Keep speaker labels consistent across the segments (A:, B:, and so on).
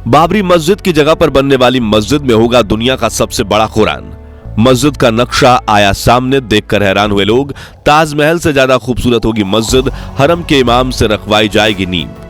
A: बाबरी मस्जिद की जगह पर बनने वाली मस्जिद में होगा दुनिया का सबसे बड़ा कुरान। मस्जिद का नक्शा आया सामने, देखकर हैरान हुए लोग। ताजमहल से ज्यादा खूबसूरत होगी मस्जिद, हरम के इमाम से रखवाई जाएगी नींद।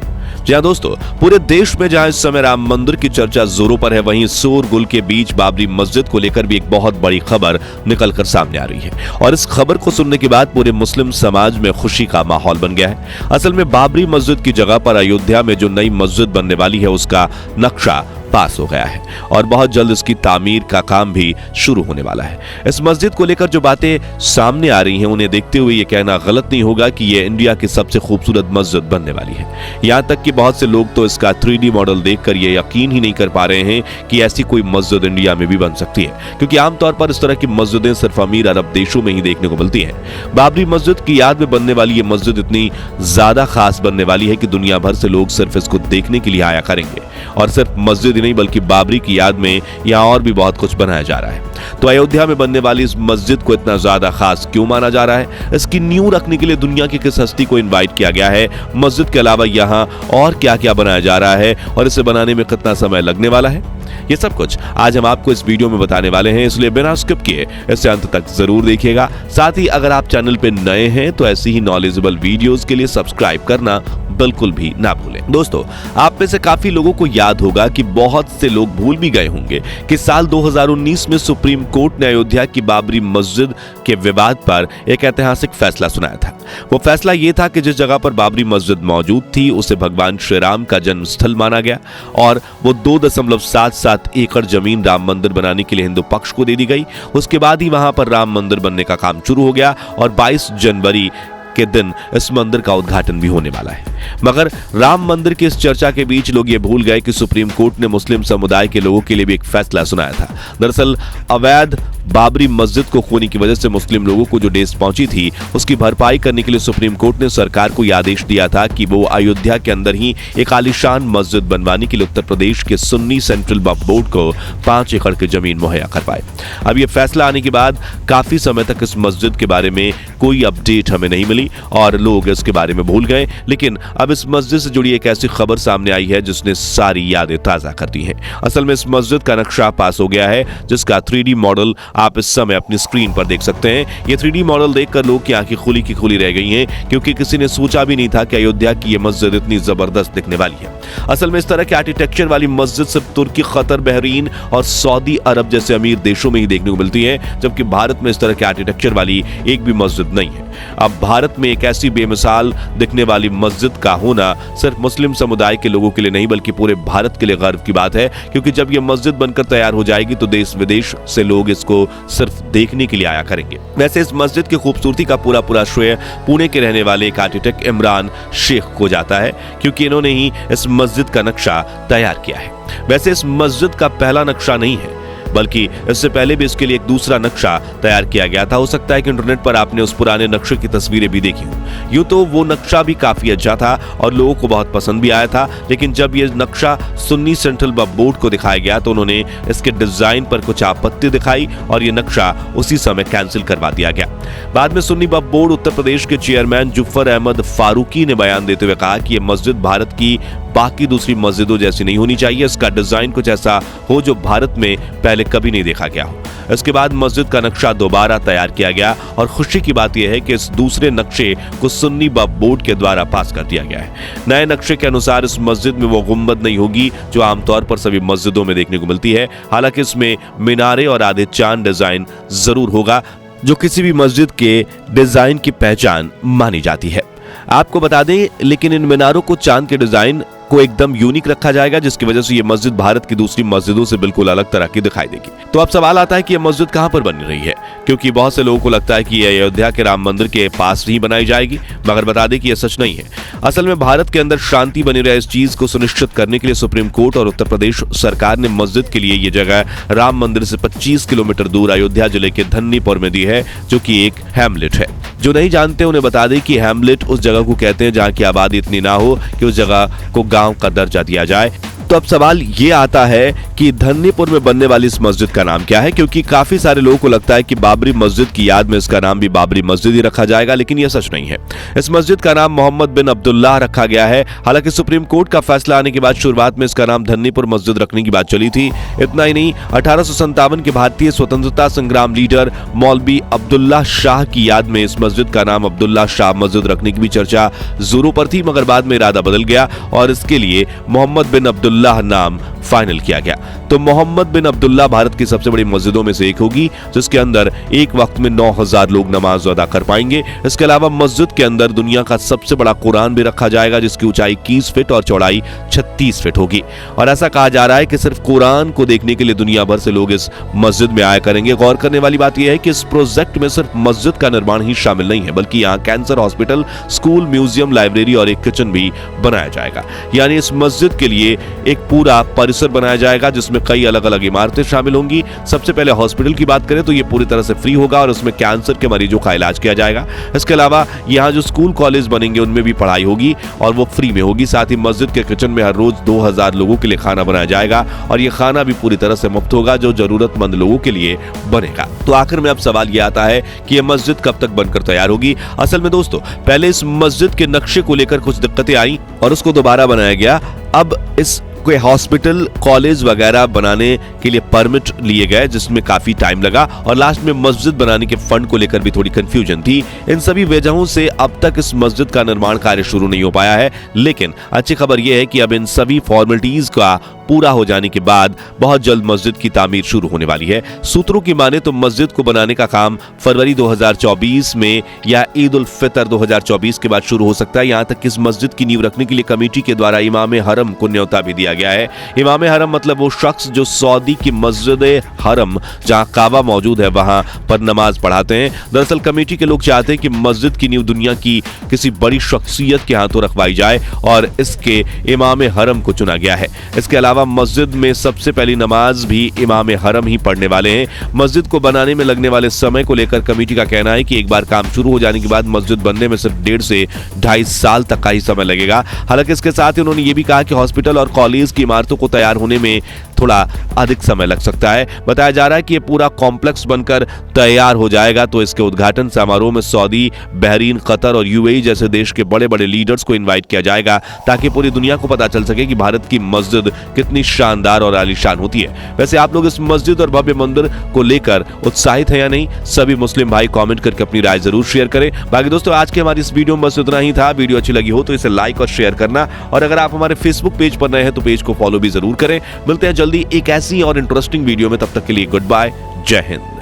A: जी हाँ दोस्तों, पूरे देश में जहां इस समय राम मंदिर की चर्चा जोरों पर है, वहीं शोरगुल के बीच बाबरी मस्जिद को लेकर भी एक बहुत बड़ी खबर निकलकर सामने आ रही है। और इस खबर को सुनने के बाद पूरे मुस्लिम समाज में खुशी का माहौल बन गया है। असल में बाबरी मस्जिद की जगह पर अयोध्या में जो नई मस्जिद बनने वाली है, उसका नक्शा पास हो गया है और बहुत जल्द इसकी तामीर का काम भी शुरू होने वाला है। इस मस्जिद को लेकर जो बातें सामने आ रही हैं, उन्हें देखते हुए ये कहना गलत नहीं होगा कि ये इंडिया की सबसे खूबसूरत मस्जिद बनने वाली है। यहां तक कि बहुत से लोग तो इसका 3D मॉडल देखकर ये यकीन ही नहीं कर पा रहे हैं कि ऐसी कोई मस्जिद इंडिया में भी बन सकती है, क्योंकि आमतौर पर इस तरह की मस्जिदें सिर्फ अमीर अरब देशों में ही देखने को मिलती हैं। बाबरी मस्जिद की याद में बनने वाली ये मस्जिद इतनी ज्यादा खास बनने वाली है कि दुनिया भर से लोग सिर्फ इसको देखने के लिए आया करेंगे। और सिर्फ मस्जिद नहीं बल्कि बाबरी की याद में यहां और भी बहुत कुछ बनाया जा रहा है। तो अयोध्या में बनने वाली इस मस्जिद को इतना ज्यादा खास क्यों माना जा रहा है? इसकी नींव रखने के लिए दुनिया की किस हस्ती को इनवाइट किया गया है? मस्जिद के अलावा यहां और क्या क्या बनाया जा रहा है और इसे बनाने में कितना समय लगने वाला है? ये सब कुछ आज हम आपको इस वीडियो में बताने वाले हैं, इसलिए बिना स्किप किए इसे अंत तक जरूर देखिएगा। साथ ही अगर आप चैनल पे नए हैं तो ऐसी ही नॉलेजेबल वीडियोस के लिए सब्सक्राइब करना बिल्कुल भी ना भूलें। दोस्तों, आप में से काफी लोगों को याद होगा कि बहुत से लोग भूल भी गए होंगे कि साल 2019 में सुप्रीम कोर्ट ने अयोध्या की बाबरी मस्जिद के विवाद पर एक ऐतिहासिक फैसला सुनाया था। वो फैसला ये था कि जिस जगह पर बाबरी मस्जिद मौजूद थी उसे भगवान श्री राम का जन्म स्थल माना गया और वो 2.77 एकड़ जमीन राम मंदिर बनाने के लिए हिंदू पक्ष को दे दी गई। उसके बाद ही वहां पर राम मंदिर बनने का काम शुरू हो गया और 22 जनवरी के दिन इस मंदिर का उद्घाटन भी होने वाला है। मगर राम मंदिर की इस चर्चा के बीच लोग ये भूल गए कि सुप्रीम कोर्ट ने मुस्लिम समुदाय के लोगों के लिए भी एक फैसला सुनाया था। दरअसल अवैध बाबरी मस्जिद को खोने की वजह से मुस्लिम लोगों को जो ठेस पहुंची थी, उसकी भरपाई करने के लिए सुप्रीम कोर्ट ने सरकार को यह आदेश दिया था कि वो अयोध्या के अंदर ही एक आलीशान मस्जिद बनवाने के लिए उत्तर प्रदेश के सुन्नी सेंट्रल वक्फ बोर्ड को 5 एकड़ की जमीन मुहैया करवाए। अब यह फैसला आने के बाद काफी समय तक इस मस्जिद के बारे में कोई अपडेट हमें नहीं मिली और लोग इसके बारे में भूल गए। लेकिन अब इस मस्जिद से जुड़ी एक ऐसी खबर सामने आई है जिसने सारी यादें ताजा कर दी हैं। असल में इस मस्जिद का नक्शा पास हो गया है, जिसका 3D मॉडल आप इस समय अपनी स्क्रीन पर देख सकते हैं। ये 3D मॉडल देखकर लोग की आंखें खुली की खुली रह गई हैं, क्योंकि किसी ने सोचा भी नहीं था कि अयोध्या की ये मस्जिद इतनी जबरदस्त दिखने वाली है। असल में इस तरह के आर्किटेक्चर वाली मस्जिद सिर्फ तुर्की, कतर, बहरीन और सऊदी अरब जैसे अमीर देशों में ही देखने को मिलती है, जबकि भारत में इस तरह के आर्किटेक्चर वाली एक भी मस्जिद नहीं है। अब भारत में एक ऐसी बेमिसाल दिखने वाली मस्जिद का होना सिर्फ मुस्लिम समुदाय के लोगों के लिए नहीं बल्कि पूरे भारत के लिए गर्व की बात है, क्योंकि जब यह मस्जिद बनकर तैयार हो जाएगी तो देश विदेश से लोग इसको सिर्फ देखने के लिए आया करेंगे। वैसे इस मस्जिद की खूबसूरती का पूरा श्रेय पुणे के रहने वाले एक आर्किटेक्ट इमरान शेख को जाता है, क्योंकि इन्होंने ही इस मस्जिद का नक्शा तैयार किया है। वैसे इस मस्जिद का पहला नक्शा नहीं है, बल्कि इससे पहले भी इसके लिए एक दूसरा नक्शा तैयार किया गया था। हो सकता है कि इंटरनेट पर आपने उस पुराने नक्शे की तस्वीरें भी देखी हो। यूं तो वो नक्शा भी काफी अच्छा था और लोगों को बहुत पसंद भी आया था, लेकिन जब ये नक्शा सुन्नी सेंट्रल वक्फ बोर्ड को दिखाया गया तो उन्होंने इसके डिजाइन पर कुछ आपत्ति दिखाई और ये नक्शा उसी समय कैंसिल करवा दिया गया। बाद में सुन्नी वक्फ बोर्ड उत्तर प्रदेश के चेयरमैन जुफर अहमद फारूकी ने बयान देते हुए कहा कि यह मस्जिद भारत की बाकी दूसरी मस्जिदों जैसी नहीं होनी चाहिए। इसका डिजाइन कुछ ऐसा हो जो भारत में पहले कभी नहीं देखा गया हो। इसके बाद मस्जिद का नक्शा दोबारा तैयार किया गया और खुशी की बात यह है कि इस दूसरे नक्शे को सुन्नी वक्फ बोर्ड के द्वारा पास कर दिया गया है। नए नक्शे के अनुसार इस मस्जिद में वो गुंबद नहीं होगी जो आमतौर पर सभी मस्जिदों में देखने को मिलती है। हालांकि इसमें मीनारे और आधे चांद डिजाइन जरूर होगा, जो किसी भी मस्जिद के डिजाइन की पहचान मानी जाती है। आपको बता दें, लेकिन इन मीनारों को चांद के डिजाइन को एकदम यूनिक रखा जाएगा, जिसकी वजह से ये मस्जिद भारत की दूसरी मस्जिदों से बिल्कुल अलग तरह की दिखाई देगी। तो अब सवाल आता है कि ये मस्जिद कहां पर बन रही है, क्योंकि बहुत से लोगों को लगता है कि ये अयोध्या के राम मंदिर के पास ही बनाई जाएगी, मगर बता दें कि यह सच नहीं है। असल में भारत के अंदर शांति बनी रहे, इस चीज को सुनिश्चित करने के लिए सुप्रीम कोर्ट और उत्तर प्रदेश सरकार ने मस्जिद के लिए ये जगह राम मंदिर से 25 किलोमीटर दूर अयोध्या जिले के धन्नीपुर में दी है, जो कि एक हैमलेट है। जो नहीं जानते उन्हें बता दें कि हैमलेट उस जगह को कहते हैं जहां की आबादी इतनी ना हो कि उस जगह को गांव का दर्जा दिया जाए। तो अब सवाल ये आता है कि धन्नीपुर में बनने वाली इस मस्जिद का नाम क्या है, क्योंकि काफी सारे लोगों को लगता है कि बाबरी मस्जिद की याद में इसका नाम भी बाबरी मस्जिद ही रखा जाएगा, लेकिन यह सच नहीं है। इस मस्जिद का नाम मोहम्मद बिन अब्दुल्लाह रखा गया है। हालांकि सुप्रीम कोर्ट का फैसला आने के बाद शुरुआत में इसका नाम धन्नीपुर मस्जिद रखने की बात चली थी। इतना ही नहीं, 1857 के भारतीय स्वतंत्रता संग्राम लीडर मौलवी अब्दुल्ला शाह की याद में इस मस्जिद का नाम अब्दुल्ला शाह मस्जिद रखने की भी चर्चा जोरों पर थी, मगर बाद में इरादा बदल गया और इसके लिए मोहम्मद बिन अब्दुल्लाह नाम फाइनल किया गया। तो मोहम्मद बिन अब्दुल्लाह भारत की सबसे बड़ी मस्जिदों में से एक होगी, जिसके अंदर एक वक्त में 9000 लोग नमाज अदा कर पाएंगे। इसके अलावा मस्जिद के अंदर दुनिया का सबसे बड़ा कुरान भी रखा जाएगा, जिसकी ऊंचाई 21 फीट और चौड़ाई 36 फीट होगी। और ऐसा कहा जा रहा है कि सिर्फ कुरान को देखने के लिए दुनिया भर से लोग इस मस्जिद में आया करेंगे। गौर करने वाली बात यह है कि इस प्रोजेक्ट में सिर्फ मस्जिद का निर्माण ही शामिल नहीं है, बल्कि यहाँ cancer hospital, school, museum, library और एक किचन भी बनाया जाएगा। यानी इस मस्जिद के लिए एक पूरा परिसर बनाया जाएगा, जिसमें कई अलग अलग इमारतें शामिल होंगी। सबसे पहले हॉस्पिटल की बात करें तो ये पूरी तरह से फ्री होगा और उसमें कैंसर के मरीजों का इलाज किया जाएगा। इसके अलावा यहाँ जो स्कूल कॉलेज बनेंगे उनमें भी पढ़ाई होगी और वो फ्री में होगी। साथ ही मस्जिद के किचन में हर रोज 2000 लोगों के लिए खाना बनाया जाएगा और ये खाना भी पूरी तरह से मुफ्त होगा, जो जरूरतमंद लोगों के लिए बनेगा। तो आखिर में अब सवाल ये आता है कि ये मस्जिद कब तक बनकर तैयार होगी। असल में दोस्तों, पहले इस मस्जिद के नक्शे को लेकर कुछ दिक्कतें आई और उसको दोबारा बनाया गया। अब इस कोई हॉस्पिटल, कॉलेज वगैरह बनाने के लिए परमिट लिए गए, जिसमें काफी टाइम लगा और लास्ट में मस्जिद बनाने के फंड को लेकर भी थोड़ी कंफ्यूजन थी। इन सभी वजहों से अब तक इस मस्जिद का निर्माण कार्य शुरू नहीं हो पाया है। लेकिन अच्छी खबर यह है कि अब इन सभी फॉर्मेलिटीज का पूरा हो जाने के बाद बहुत जल्द मस्जिद की तामीर शुरू होने वाली है। सूत्रों की माने तो मस्जिद को बनाने का काम फरवरी 2024 में या ईद उल फितर 2024 के बाद शुरू हो सकता है। यहां तक कि इस मस्जिद की नींव रखने के लिए कमेटी के द्वारा इमाम हरम को न्योता भी दिया गया है। इमाम हरम मतलब वो शख्स जो सऊदी की मस्जिद हरम, जहां काबा मौजूद है, वहां पर नमाज पढ़ाते हैं। दरअसल कमेटी के लोग चाहते हैं कि मस्जिद की नींव दुनिया की किसी बड़ी शख्सियत के हाथों रखवाई जाए और इसके इमाम हरम को चुना गया है। इसके अलावा मस्जिद में सबसे पहली नमाज भी इमाम हरम ही पढ़ने वाले हैं। मस्जिद को बनाने में लगने वाले समय को लेकर कमेटी का कहना है कि एक बार काम शुरू हो जाने के बाद मस्जिद बनने में सिर्फ 1.5 से 2.5 साल तक का ही समय लगेगा। हालांकि इसके साथ ही उन्होंने ये भी कहा कि हॉस्पिटल और कॉलेज की इमारतों को तैयार होने में थोड़ा अधिक समय लग सकता है। बताया जा रहा है कि ये पूरा कॉम्प्लेक्स बनकर तैयार हो जाएगा तो इसके उद्घाटन समारोह में सऊदी, बहरीन, कतर और यूएई जैसे देश के बड़े बड़े लीडर्स को इनवाइट किया जाएगा, ताकि पूरी दुनिया को पता चल सके कि भारत की मस्जिद कितनी शानदार और आलीशान होती है। वैसे आप लोग इस मस्जिद और भव्य मंदिर को लेकर उत्साहित हैं या नहीं? सभी मुस्लिम भाई कमेंट करके अपनी राय जरूर शेयर करें। बाकी दोस्तों, आज के हमारी इस वीडियो में बस इतना ही था। वीडियो अच्छी लगी हो तो इसे लाइक और शेयर करना, और अगर आप हमारे फेसबुक पेज पर नए हैं तो पेज को फॉलो भी जरूर करें। मिलते हैं जल्दी एक ऐसी और इंटरेस्टिंग वीडियो में, तब तक के लिए गुड बाय, जय हिंद।